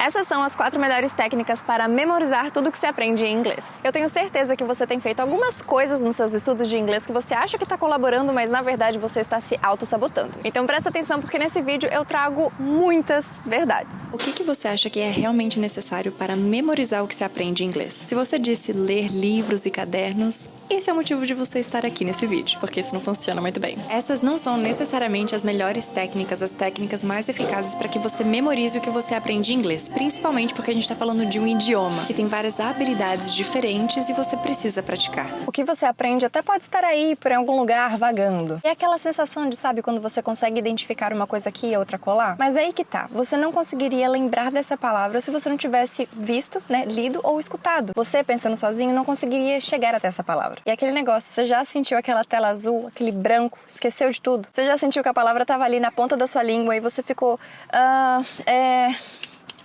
Essas são as 4 melhores técnicas para memorizar tudo que se aprende em inglês. Eu tenho certeza que você tem feito algumas coisas nos seus estudos de inglês que você acha que está colaborando, mas na verdade você está se auto-sabotando. Então presta atenção porque nesse vídeo eu trago muitas verdades. O que você acha que é realmente necessário para memorizar o que se aprende em inglês? Se você disse ler livros e cadernos, esse é o motivo de você estar aqui nesse vídeo, porque isso não funciona muito bem. Essas não são necessariamente as melhores técnicas, as técnicas mais eficazes para que você memorize o que você aprende em inglês, principalmente porque a gente está falando de um idioma que tem várias habilidades diferentes e você precisa praticar. O que você aprende até pode estar aí, por algum lugar, vagando. E é aquela sensação de, sabe, quando você consegue identificar uma coisa aqui e outra colar? Mas aí que tá, você não conseguiria lembrar dessa palavra se você não tivesse visto, lido ou escutado. Você, pensando sozinho, não conseguiria chegar até essa palavra. E aquele negócio, você já sentiu aquela tela azul, aquele branco, esqueceu de tudo? Você já sentiu que a palavra estava ali na ponta da sua língua e você ficou,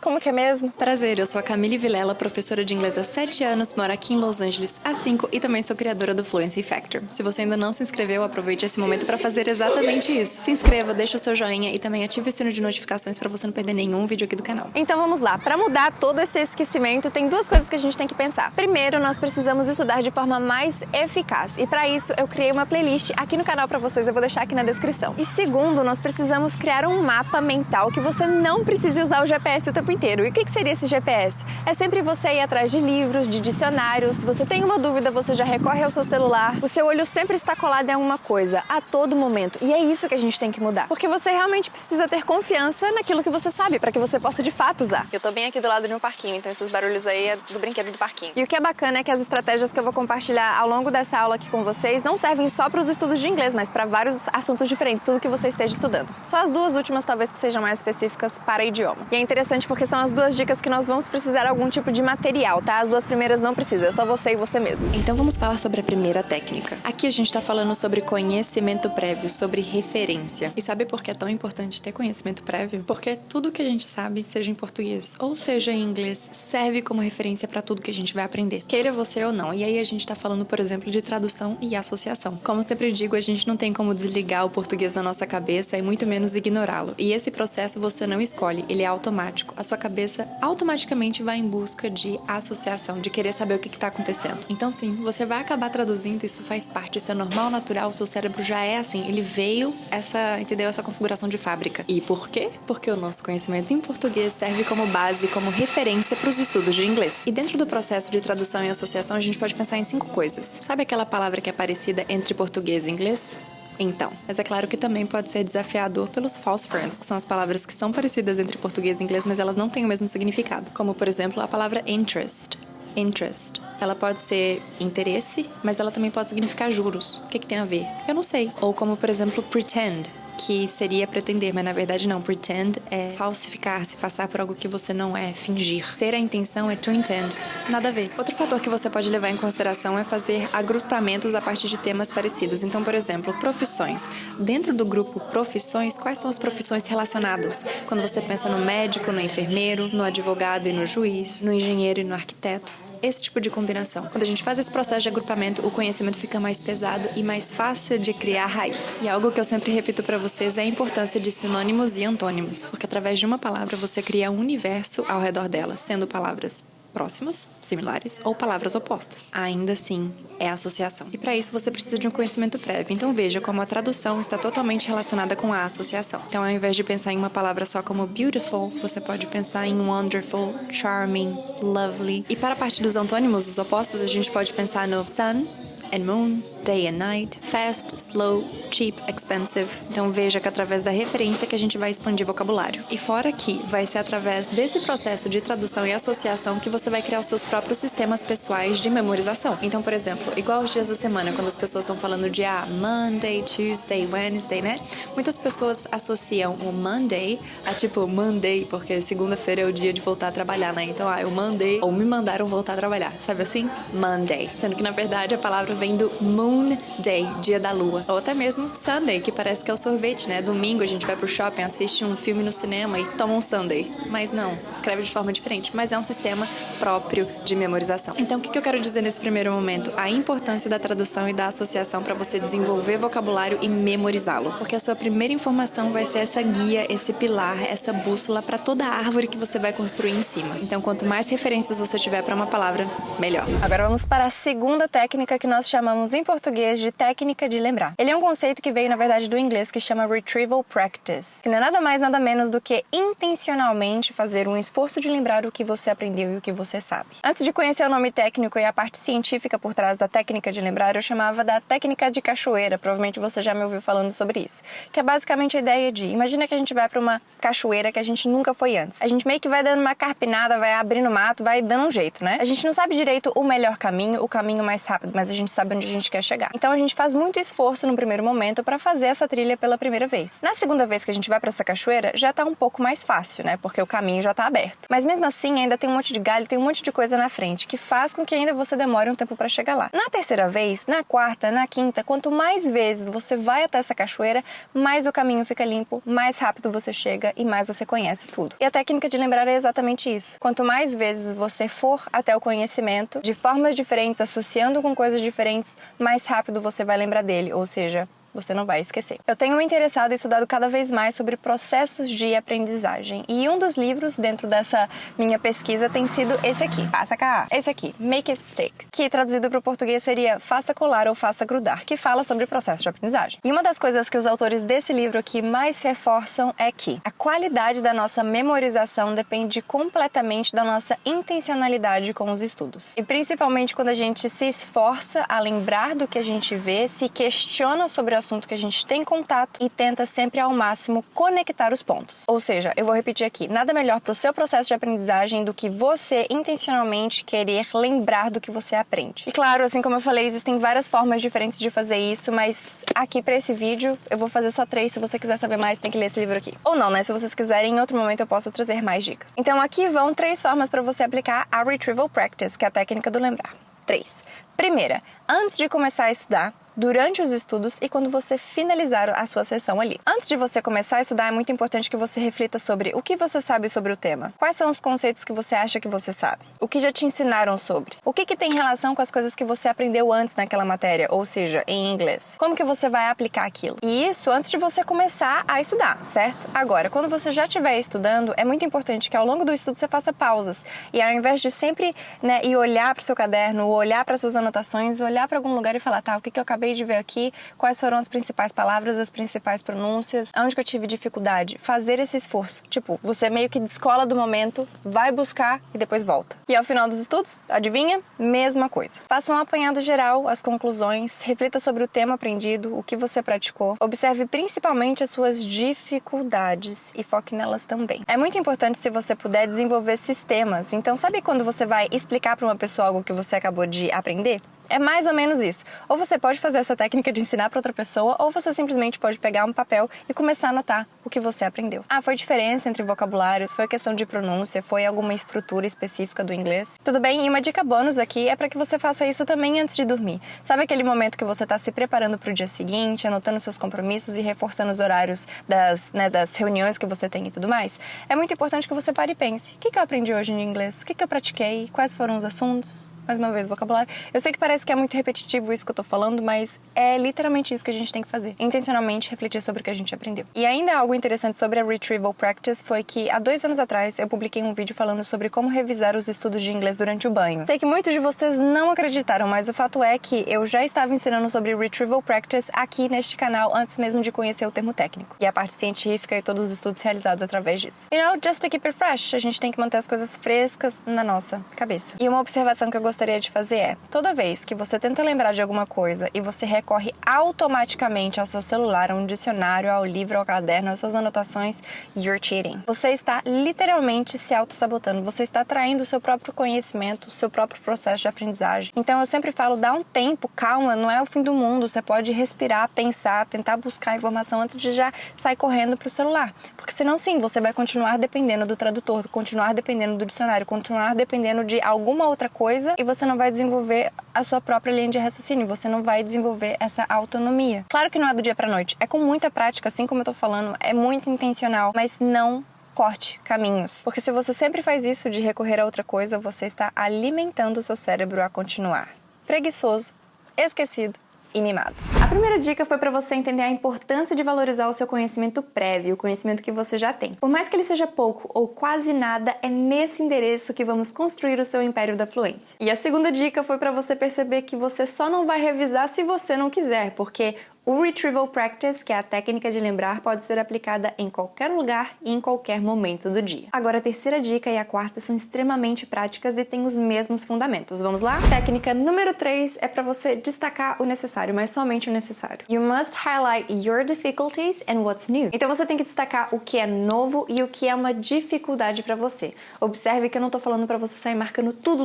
como que é mesmo? Prazer, eu sou a Camille Vilela, professora de inglês há 7 anos, moro aqui em Los Angeles há 5 e também sou criadora do Fluency Factor. Se você ainda não se inscreveu, aproveite esse momento para fazer exatamente isso. Se inscreva, deixa o seu joinha e também ative o sino de notificações para você não perder nenhum vídeo aqui do canal. Então vamos lá, para mudar todo esse esquecimento, tem 2 coisas que a gente tem que pensar. Primeiro, nós precisamos estudar de forma mais eficaz e para isso eu criei uma playlist aqui no canal para vocês, eu vou deixar aqui na descrição. E segundo, nós precisamos criar um mapa mental que você não precise usar o GPS o tempo inteiro. E o que seria esse GPS? É sempre você ir atrás de livros, de dicionários. Se você tem uma dúvida, você já recorre ao seu celular. O seu olho sempre está colado em alguma coisa, a todo momento. E é isso que a gente tem que mudar. Porque você realmente precisa ter confiança naquilo que você sabe, para que você possa de fato usar. Eu tô bem aqui do lado de um parquinho, então esses barulhos aí é do brinquedo do parquinho. E o que é bacana é que as estratégias que eu vou compartilhar ao longo dessa aula aqui com vocês não servem só para os estudos de inglês, mas para vários assuntos diferentes, tudo que você esteja estudando. Só as 2 últimas talvez que sejam mais específicas para idioma. E é interessante porque são as 2 dicas que nós vamos precisar de algum tipo de material, tá? As 2 primeiras não precisa, é só você e você mesmo. Então vamos falar sobre a primeira técnica. Aqui a gente tá falando sobre conhecimento prévio, sobre referência. E sabe por que é tão importante ter conhecimento prévio? Porque tudo que a gente sabe, seja em português ou seja em inglês, serve como referência para tudo que a gente vai aprender, queira você ou não. E aí a gente tá falando, por exemplo, de tradução e associação. Como sempre digo, a gente não tem como desligar o português da nossa cabeça e muito menos ignorá-lo. E esse processo você não escolhe, ele é automático. A sua cabeça automaticamente vai em busca de associação, de querer saber o que está acontecendo. Então sim, você vai acabar traduzindo, isso faz parte, isso é normal, natural, o seu cérebro já é assim, ele veio essa configuração de fábrica. E por quê? Porque o nosso conhecimento em português serve como base, como referência para os estudos de inglês. E dentro do processo de tradução e associação, a gente pode pensar em 5 coisas. Sabe aquela palavra que é parecida entre português e inglês? Então, mas é claro que também pode ser desafiador pelos false friends, que são as palavras que são parecidas entre português e inglês, mas elas não têm o mesmo significado. Como, por exemplo, a palavra interest. Interest. Ela pode ser interesse, mas ela também pode significar juros. O que tem a ver? Eu não sei. Ou como, por exemplo, pretend, que seria pretender, mas na verdade não. Pretend é falsificar, se passar por algo que você não é, fingir. Ter a intenção é to intend. Nada a ver. Outro fator que você pode levar em consideração é fazer agrupamentos a partir de temas parecidos. Então, por exemplo, profissões. Dentro do grupo profissões, quais são as profissões relacionadas? Quando você pensa no médico, no enfermeiro, no advogado e no juiz, no engenheiro e no arquiteto. Esse tipo de combinação. Quando a gente faz esse processo de agrupamento, o conhecimento fica mais pesado e mais fácil de criar raiz. E algo que eu sempre repito para vocês é a importância de sinônimos e antônimos, porque através de uma palavra você cria um universo ao redor dela, sendo palavras próximas, similares ou palavras opostas. Ainda assim, é associação. E para isso você precisa de um conhecimento prévio. Então veja como a tradução está totalmente relacionada com a associação. Então ao invés de pensar em uma palavra só como beautiful, você pode pensar em wonderful, charming, lovely. E para a parte dos antônimos, os opostos, a gente pode pensar no sun and moon, day and night, fast, slow, cheap, expensive. Então veja que através da referência que a gente vai expandir vocabulário. E fora que vai ser através desse processo de tradução e associação que você vai criar os seus próprios sistemas pessoais de memorização. Então, por exemplo, igual os dias da semana, quando as pessoas estão falando de Monday, Tuesday, Wednesday, né? Muitas pessoas associam o Monday a tipo Monday, porque segunda-feira é o dia de voltar a trabalhar, né? Então, eu mandei ou me mandaram voltar a trabalhar, sabe assim? Monday. Sendo que, na verdade, a palavra vem do Moon Day, dia da lua. Ou até mesmo Sunday, que parece que é o sorvete, né? Domingo a gente vai pro shopping, assiste um filme no cinema e toma um Sunday. Mas não, escreve de forma diferente, mas é um sistema próprio de memorização. Então, o que eu quero dizer nesse primeiro momento? A importância da tradução e da associação para você desenvolver vocabulário e memorizá-lo. Porque a sua primeira informação vai ser essa guia, esse pilar, essa bússola para toda a árvore que você vai construir em cima. Então, quanto mais referências você tiver para uma palavra, melhor. Agora vamos para a segunda técnica que nós chamamos em português de técnica de lembrar. Ele é um conceito que veio, na verdade, do inglês, que chama Retrieval Practice, que não é nada mais, nada menos do que intencionalmente fazer um esforço de lembrar o que você aprendeu e o que você sabe. Antes de conhecer o nome técnico e a parte científica por trás da técnica de lembrar, eu chamava da técnica de cachoeira. Provavelmente você já me ouviu falando sobre isso. Que é basicamente a ideia de, imagina que a gente vai para uma cachoeira que a gente nunca foi antes. A gente meio que vai dando uma carpinada, vai abrindo mato, vai dando um jeito, né? A gente não sabe direito o melhor caminho, o caminho mais rápido, mas a gente sabe onde a gente quer chegar. Então a gente faz muito esforço no primeiro momento para fazer essa trilha pela primeira vez. Na segunda vez que a gente vai para essa cachoeira, já tá um pouco mais fácil, né? Porque o caminho já tá aberto. Mas mesmo assim, ainda tem um monte de galho, tem um monte de coisa na frente, que faz com que ainda você demore um tempo para chegar lá. Na terceira vez, na quarta, na quinta, quanto mais vezes você vai até essa cachoeira, mais o caminho fica limpo, mais rápido você chega e mais você conhece tudo. E a técnica de lembrar é exatamente isso. Quanto mais vezes você for até o conhecimento, de formas diferentes, associando com coisas diferentes, mais rápido você vai lembrar dele, ou seja, você não vai esquecer. Eu tenho me interessado e estudado cada vez mais sobre processos de aprendizagem. E um dos livros dentro dessa minha pesquisa tem sido esse aqui. Faça cá. Esse aqui, Make It Stick. Que traduzido para o português seria Faça Colar ou Faça Grudar, que fala sobre o processo de aprendizagem. E uma das coisas que os autores desse livro aqui mais reforçam é que a qualidade da nossa memorização depende completamente da nossa intencionalidade com os estudos. E principalmente quando a gente se esforça a lembrar do que a gente vê, se questiona sobre o assunto que a gente tem contato e tenta sempre ao máximo conectar os pontos. Ou seja, eu vou repetir aqui, nada melhor para o seu processo de aprendizagem do que você intencionalmente querer lembrar do que você aprende. E claro, assim como eu falei, existem várias formas diferentes de fazer isso, mas aqui para esse vídeo eu vou fazer só 3. Se você quiser saber mais, tem que ler esse livro aqui. Ou não, né? Se vocês quiserem, em outro momento eu posso trazer mais dicas. Então aqui vão 3 formas para você aplicar a Retrieval Practice, que é a técnica do lembrar. 3. Primeira, antes de começar a estudar, durante os estudos e quando você finalizar a sua sessão ali. Antes de você começar a estudar, é muito importante que você reflita sobre o que você sabe sobre o tema. Quais são os conceitos que você acha que você sabe? O que já te ensinaram sobre? O que tem relação com as coisas que você aprendeu antes naquela matéria, ou seja, em inglês? Como que você vai aplicar aquilo? E isso antes de você começar a estudar, certo? Agora, quando você já estiver estudando, é muito importante que ao longo do estudo você faça pausas. E ao invés de sempre, né, ir olhar para o seu caderno, olhar para suas anotações, olhar para algum lugar e falar, tá, o que eu acabei de ver aqui, quais foram as principais palavras, as principais pronúncias, onde que eu tive dificuldade, fazer esse esforço. Tipo, você meio que descola do momento, vai buscar e depois volta. E ao final dos estudos, adivinha? Mesma coisa. Faça um apanhado geral, as conclusões, reflita sobre o tema aprendido, o que você praticou, observe principalmente as suas dificuldades e foque nelas também. É muito importante, se você puder, desenvolver sistemas. Então, sabe quando você vai explicar para uma pessoa algo que você acabou de aprender? É mais ou menos isso. Ou você pode fazer essa técnica de ensinar para outra pessoa, ou você simplesmente pode pegar um papel e começar a anotar o que você aprendeu. Ah, foi diferença entre vocabulários, foi questão de pronúncia, foi alguma estrutura específica do inglês. Tudo bem? E uma dica bônus aqui é para que você faça isso também antes de dormir. Sabe aquele momento que você está se preparando para o dia seguinte, anotando seus compromissos e reforçando os horários das reuniões que você tem e tudo mais? É muito importante que você pare e pense. O que eu aprendi hoje em inglês? O que eu pratiquei? Quais foram os assuntos? Mais uma vez, vocabulário. Eu sei que parece que é muito repetitivo isso que eu tô falando, mas é literalmente isso que a gente tem que fazer. Intencionalmente refletir sobre o que a gente aprendeu. E ainda algo interessante sobre a Retrieval Practice foi que, há 2 anos atrás, eu publiquei um vídeo falando sobre como revisar os estudos de inglês durante o banho. Sei que muitos de vocês não acreditaram, mas o fato é que eu já estava ensinando sobre Retrieval Practice aqui neste canal antes mesmo de conhecer o termo técnico. E a parte científica e todos os estudos realizados através disso. You know, just to keep it fresh. A gente tem que manter as coisas frescas na nossa cabeça. E uma observação que eu gostaria de fazer é, toda vez que você tenta lembrar de alguma coisa e você recorre automaticamente ao seu celular, a um dicionário, ao livro, ao caderno, às suas anotações, you're cheating. Você está literalmente se auto-sabotando, você está traindo o seu próprio conhecimento, o seu próprio processo de aprendizagem. Então eu sempre falo, dá um tempo, calma, não é o fim do mundo, você pode respirar, pensar, tentar buscar informação antes de já sair correndo pro celular. Porque senão sim, você vai continuar dependendo do tradutor, continuar dependendo do dicionário, continuar dependendo de alguma outra coisa e você não vai desenvolver a sua própria linha de raciocínio, você não vai desenvolver essa autonomia. Claro que não é do dia pra noite, é com muita prática, assim como eu tô falando, é muito intencional, mas não corte caminhos. Porque se você sempre faz isso de recorrer a outra coisa, você está alimentando o seu cérebro a continuar preguiçoso, esquecido e mimado. A primeira dica foi para você entender a importância de valorizar o seu conhecimento prévio, o conhecimento que você já tem. Por mais que ele seja pouco ou quase nada, é nesse endereço que vamos construir o seu império da fluência. E a segunda dica foi para você perceber que você só não vai revisar se você não quiser, porque o Retrieval Practice, que é a técnica de lembrar, pode ser aplicada em qualquer lugar e em qualquer momento do dia. Agora, a terceira dica e a quarta são extremamente práticas e têm os mesmos fundamentos. Vamos lá? Técnica número 3 é para você destacar o necessário, mas somente o necessário. You must highlight your difficulties and what's new. Então você tem que destacar o que é novo e o que é uma dificuldade para você. Observe que eu não tô falando para você sair marcando tudo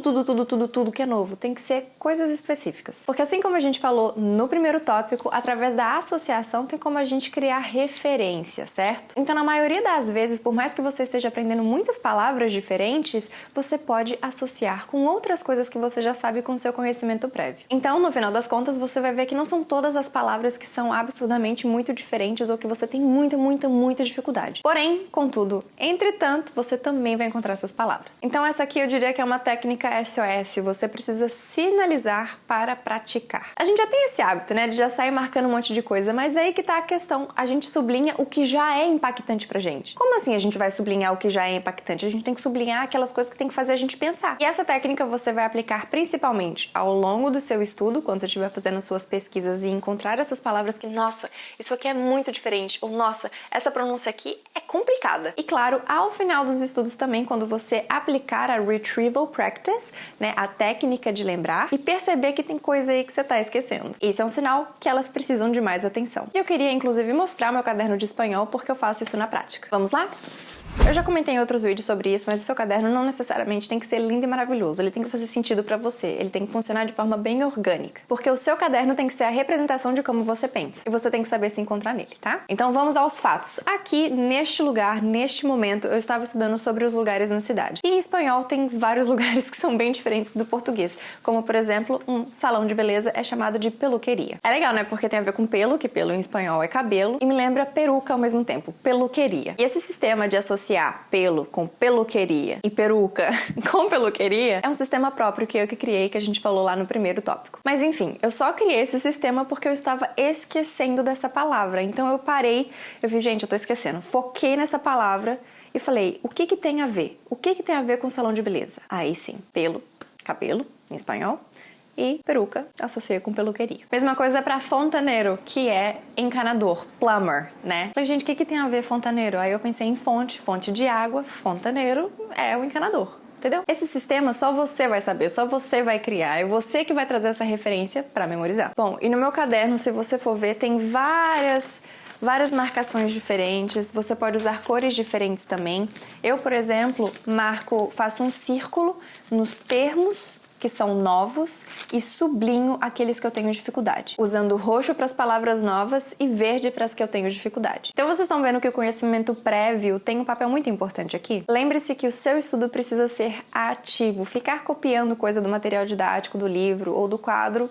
que é novo. Tem que ser coisas específicas. Porque assim como a gente falou no primeiro tópico, através da associação tem como a gente criar referência, certo? Então, na maioria das vezes, por mais que você esteja aprendendo muitas palavras diferentes, você pode associar com outras coisas que você já sabe com seu conhecimento prévio. Então, no final das contas, você vai ver que não são todas as palavras que são absurdamente muito diferentes ou que você tem muita dificuldade. Porém, contudo, entretanto, você também vai encontrar essas palavras. Então, essa aqui eu diria que é uma técnica SOS. Você precisa sinalizar para praticar. A gente já tem esse hábito, né, de já sair marcando um monte de coisa, mas aí que tá a questão. A gente sublinha o que já é impactante pra gente. Como assim a gente vai sublinhar o que já é impactante? A gente tem que sublinhar aquelas coisas que tem que fazer a gente pensar. E essa técnica você vai aplicar principalmente ao longo do seu estudo, quando você estiver fazendo suas pesquisas e encontrar essas palavras que, nossa, isso aqui é muito diferente, ou nossa, essa pronúncia aqui é complicada. E claro, ao final dos estudos também, quando você aplicar a Retrieval Practice, né, a técnica de lembrar, e perceber que tem coisa aí que você tá esquecendo. Isso é um sinal que elas precisam de mais atenção. E eu queria, inclusive, mostrar meu caderno de espanhol porque eu faço isso na prática. Vamos lá? Eu já comentei em outros vídeos sobre isso, mas o seu caderno não necessariamente tem que ser lindo e maravilhoso. Ele tem que fazer sentido pra você. Ele tem que funcionar de forma bem orgânica. Porque o seu caderno tem que ser a representação de como você pensa. E você tem que saber se encontrar nele, tá? Então vamos aos fatos. Aqui, neste lugar, neste momento, eu estava estudando sobre os lugares na cidade. E em espanhol tem vários lugares que são bem diferentes do português. Como, por exemplo, um salão de beleza é chamado de peluqueria. É legal, né? Porque tem a ver com pelo, que pelo em espanhol é cabelo. E me lembra peruca ao mesmo tempo. Peluqueria. E esse sistema de associar pelo com peluqueria e peruca com peluqueria é um sistema próprio que eu que criei, que a gente falou lá no primeiro tópico. Mas enfim, eu só criei esse sistema porque eu estava esquecendo dessa palavra. Então eu parei, eu vi, gente, eu tô esquecendo. Foquei nessa palavra e falei, o que que tem a ver? O que que tem a ver com salão de beleza? Aí sim, pelo, cabelo, em espanhol. E peruca associa com peluqueria. Mesma coisa para fontaneiro, que é encanador, plumber, né? Falei, gente, o que tem a ver fontaneiro? Aí eu pensei em fonte de água, fontaneiro é o encanador. Entendeu? Esse sistema só você vai saber, só você vai criar, é você que vai trazer essa referência para memorizar. Bom, e no meu caderno, se você for ver, tem várias marcações diferentes, você pode usar cores diferentes também. Eu, por exemplo, faço um círculo nos termos que são novos e sublinho aqueles que eu tenho dificuldade, usando roxo para as palavras novas e verde para as que eu tenho dificuldade. Então vocês estão vendo que o conhecimento prévio tem um papel muito importante aqui? Lembre-se que o seu estudo precisa ser ativo. Ficar copiando coisa do material didático, do livro ou do quadro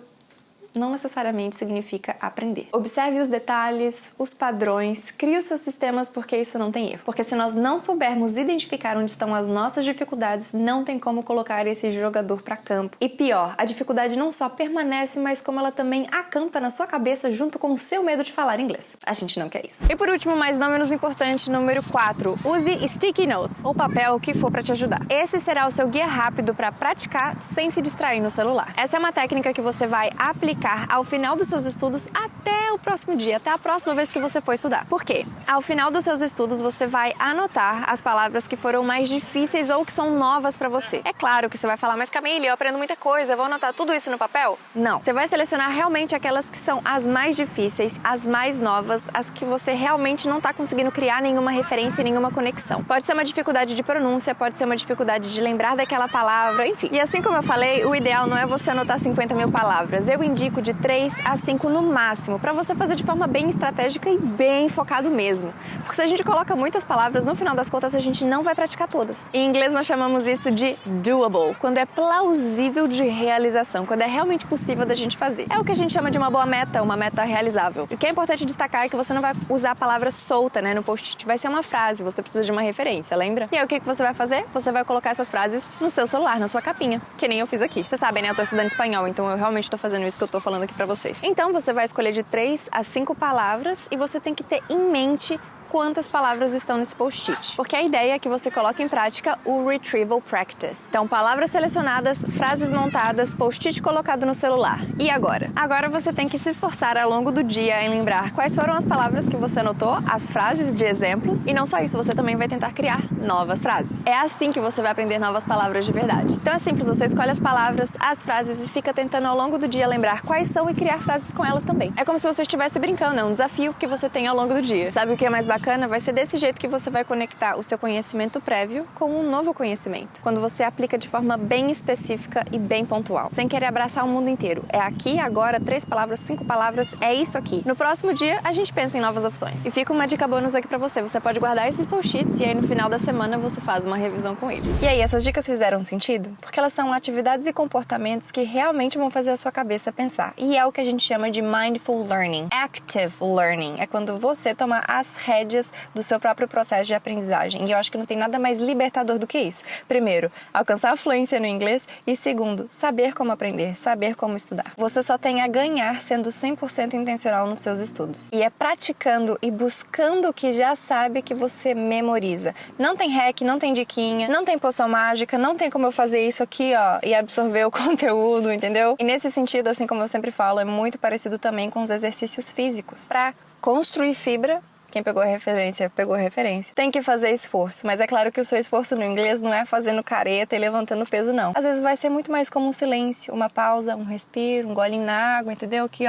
não necessariamente significa aprender. Observe os detalhes, os padrões, crie os seus sistemas porque isso não tem erro. Porque se nós não soubermos identificar onde estão as nossas dificuldades, não tem como colocar esse jogador para campo. E pior, a dificuldade não só permanece, mas como ela também acampa na sua cabeça junto com o seu medo de falar inglês. A gente não quer isso. E por último, mas não menos importante, número 4, use sticky notes, ou papel que for para te ajudar. Esse será o seu guia rápido para praticar sem se distrair no celular. Essa é uma técnica que você vai aplicar ao final dos seus estudos até o próximo dia, até a próxima vez que você for estudar. Por quê? Ao final dos seus estudos, você vai anotar as palavras que foram mais difíceis ou que são novas pra você. É claro que você vai falar, mas Camille, eu aprendo muita coisa, eu vou anotar tudo isso no papel? Não. Você vai selecionar realmente aquelas que são as mais difíceis, as mais novas, as que você realmente não tá conseguindo criar nenhuma referência e nenhuma conexão. Pode ser uma dificuldade de pronúncia, pode ser uma dificuldade de lembrar daquela palavra, enfim. E assim como eu falei, o ideal não é você anotar 50 mil palavras. Eu indico indico de 3 a 5 no máximo, para você fazer de forma bem estratégica e bem focado mesmo. Porque se a gente coloca muitas palavras, no final das contas a gente não vai praticar todas. Em inglês nós chamamos isso de doable, quando é plausível de realização, quando é realmente possível da gente fazer. É o que a gente chama de uma boa meta, uma meta realizável. E o que é importante destacar é que você não vai usar a palavra solta, no post-it, vai ser uma frase, você precisa de uma referência, lembra? E aí o que você vai fazer? Você vai colocar essas frases no seu celular, na sua capinha, que nem eu fiz aqui. Vocês sabem, eu tô estudando espanhol, então eu realmente tô fazendo isso que eu tô falando aqui pra vocês. Então você vai escolher de 3 a 5 palavras e você tem que ter em mente quantas palavras estão nesse post-it. Porque a ideia é que você coloque em prática o Retrieval Practice. Então, palavras selecionadas, frases montadas, post-it colocado no celular. E agora? Agora você tem que se esforçar ao longo do dia em lembrar quais foram as palavras que você anotou, as frases de exemplos, e não só isso, você também vai tentar criar novas frases. É assim que você vai aprender novas palavras de verdade. Então é simples, você escolhe as palavras, as frases e fica tentando ao longo do dia lembrar quais são e criar frases com elas também. É como se você estivesse brincando, é um desafio que você tem ao longo do dia. Sabe o que é mais bacana? Vai ser desse jeito que você vai conectar o seu conhecimento prévio com um novo conhecimento. Quando você aplica de forma bem específica e bem pontual, sem querer abraçar o mundo inteiro. É aqui, agora, 3 palavras, 5 palavras, é isso aqui. No próximo dia, a gente pensa em novas opções. E fica uma dica bônus aqui pra você. Você pode guardar esses post-its e aí no final da semana você faz uma revisão com eles. E aí, essas dicas fizeram sentido? Porque elas são atividades e comportamentos que realmente vão fazer a sua cabeça pensar. E é o que a gente chama de mindful learning. Active learning é quando você toma as rédeas do seu próprio processo de aprendizagem. E eu acho que não tem nada mais libertador do que isso. Primeiro, alcançar a fluência no inglês e segundo, saber como aprender, saber como estudar. Você só tem a ganhar sendo 100% intencional nos seus estudos. E é praticando e buscando o que já sabe que você memoriza. Não tem hack, não tem diquinha, não tem poção mágica, não tem como eu fazer isso aqui, e absorver o conteúdo, entendeu? E nesse sentido, assim como eu sempre falo, é muito parecido também com os exercícios físicos. Para construir fibra, quem pegou a referência, pegou a referência. Tem que fazer esforço, mas é claro que o seu esforço no inglês não é fazendo careta e levantando peso, não. Às vezes vai ser muito mais como um silêncio, uma pausa, um respiro, um golinho na água, entendeu? Aqui,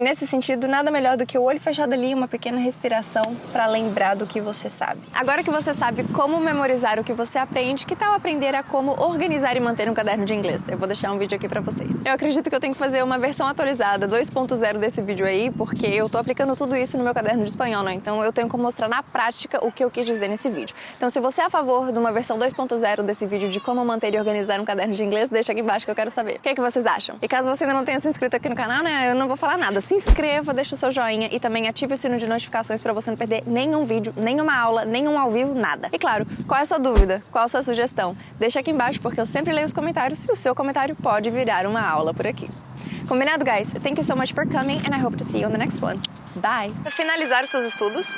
Nesse sentido, nada melhor do que o olho fechado ali, uma pequena respiração para lembrar do que você sabe. Agora que você sabe como memorizar o que você aprende, que tal aprender a como organizar e manter um caderno de inglês? Eu vou deixar um vídeo aqui para vocês. Eu acredito que eu tenho que fazer uma versão atualizada 2.0 desse vídeo aí, porque eu tô aplicando tudo isso no meu caderno de espanhol, Então eu tenho como mostrar na prática o que eu quis dizer nesse vídeo. Então se você é a favor de uma versão 2.0 desse vídeo de como manter e organizar um caderno de inglês, deixa aqui embaixo que eu quero saber. O que vocês acham? E caso você ainda não tenha se inscrito aqui no canal, eu não vou falar nada. Se inscreva, deixa o seu joinha e também ative o sino de notificações para você não perder nenhum vídeo, nenhuma aula, nenhum ao vivo, nada. E claro, qual é a sua dúvida? Qual a sua sugestão? Deixa aqui embaixo porque eu sempre leio os comentários e o seu comentário pode virar uma aula por aqui. Combinado, guys? Thank you so much for coming and I hope to see you on the next one. Bye! Para finalizar os seus estudos,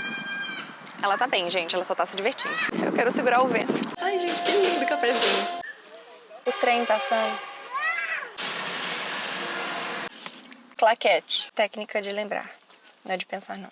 ela tá bem, gente, ela só tá se divertindo. Eu quero segurar o vento. Ai, gente, que lindo cafezinho. O trem passando. Claquete. Técnica de lembrar. Não é de pensar, não.